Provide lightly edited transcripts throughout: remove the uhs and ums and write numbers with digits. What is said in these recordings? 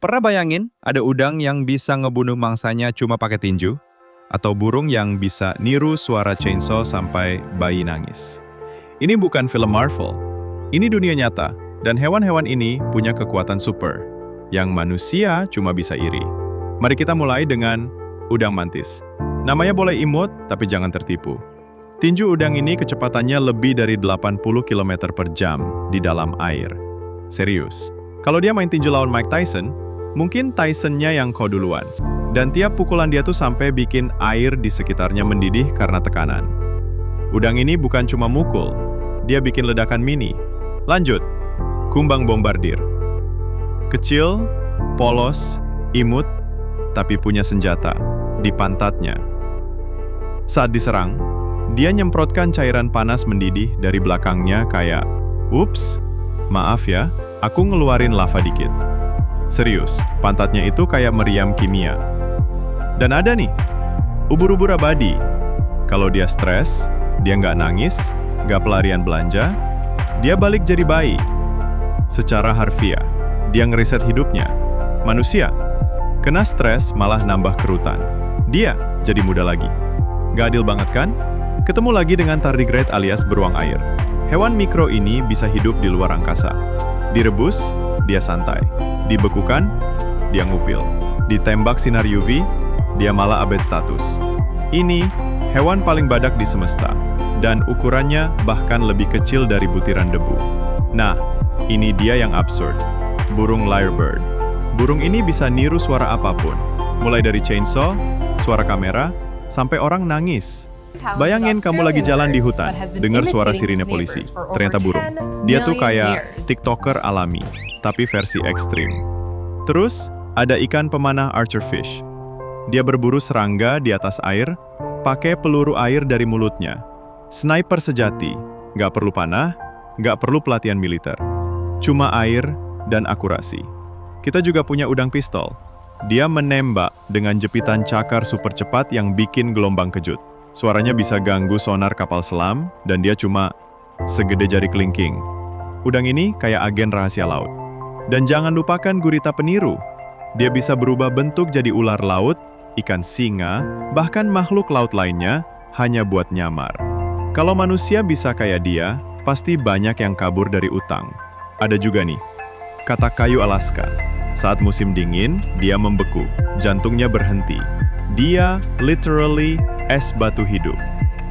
Pernah bayangin ada udang yang bisa ngebunuh mangsanya cuma pakai tinju? Atau burung yang bisa niru suara chainsaw sampai bayi nangis? Ini bukan film Marvel. Ini dunia nyata, dan hewan-hewan ini punya kekuatan super, yang manusia cuma bisa iri. Mari kita mulai dengan udang mantis. Namanya boleh imut, tapi jangan tertipu. Tinju udang ini kecepatannya lebih dari 80 km per jam di dalam air. Serius, kalau dia main tinju lawan Mike Tyson, mungkin Tyson-nya yang kau duluan. Dan tiap pukulan dia tuh sampai bikin air di sekitarnya mendidih karena tekanan. Udang ini bukan cuma mukul, dia bikin ledakan mini. Lanjut, kumbang bombardir. Kecil, polos, imut, tapi punya senjata di pantatnya. Saat diserang, dia nyemprotkan cairan panas mendidih dari belakangnya kayak, "Ups, maaf ya, aku ngeluarin lava dikit." Serius, pantatnya itu kayak meriam kimia. Dan ada nih, ubur-ubur abadi. Kalau dia stres, dia nggak nangis, nggak pelarian belanja, dia balik jadi bayi. Secara harfiah, dia ngeriset hidupnya. Manusia, kena stres malah nambah kerutan. Dia jadi muda lagi. Gak adil banget kan? Ketemu lagi dengan tardigrade alias beruang air. Hewan mikro ini bisa hidup di luar angkasa. Direbus, dia santai. Dibekukan, dia ngupil. Ditembak sinar UV, dia malah update status. Ini hewan paling badak di semesta, dan ukurannya bahkan lebih kecil dari butiran debu. Nah, ini dia yang absurd. Burung lyrebird. Burung ini bisa niru suara apapun, mulai dari chainsaw, suara kamera, sampai orang nangis. Bayangin kamu lagi jalan di hutan, dengar suara sirine polisi. Ternyata burung. Dia tuh kayak TikToker alami, tapi versi ekstrim. Terus, ada ikan pemanah archerfish. Dia berburu serangga di atas air, pakai peluru air dari mulutnya. Sniper sejati, nggak perlu panah, nggak perlu pelatihan militer. Cuma air dan akurasi. Kita juga punya udang pistol. Dia menembak dengan jepitan cakar super cepat yang bikin gelombang kejut. Suaranya bisa ganggu sonar kapal selam, dan dia cuma segede jari kelingking. Udang ini kayak agen rahasia laut. Dan jangan lupakan gurita peniru. Dia bisa berubah bentuk jadi ular laut, ikan singa, bahkan makhluk laut lainnya, hanya buat nyamar. Kalau manusia bisa kayak dia, pasti banyak yang kabur dari utang. Ada juga nih, katak kayu Alaska. Saat musim dingin, dia membeku, jantungnya berhenti. Dia literally es batu hidup.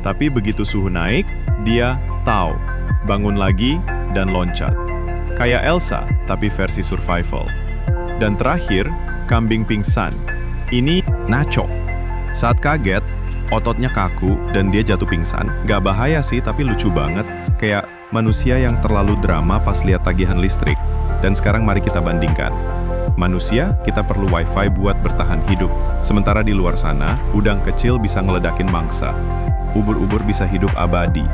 Tapi begitu suhu naik, dia tahu, bangun lagi dan loncat. Kayak Elsa, tapi versi survival. Dan terakhir, kambing pingsan. Ini Nacho. Saat kaget, ototnya kaku dan dia jatuh pingsan. Gak bahaya sih, tapi lucu banget. Kayak manusia yang terlalu drama pas lihat tagihan listrik. Dan sekarang mari kita bandingkan. Manusia, kita perlu wifi buat bertahan hidup. Sementara di luar sana, udang kecil bisa ngeledakin mangsa. Ubur-ubur bisa hidup abadi.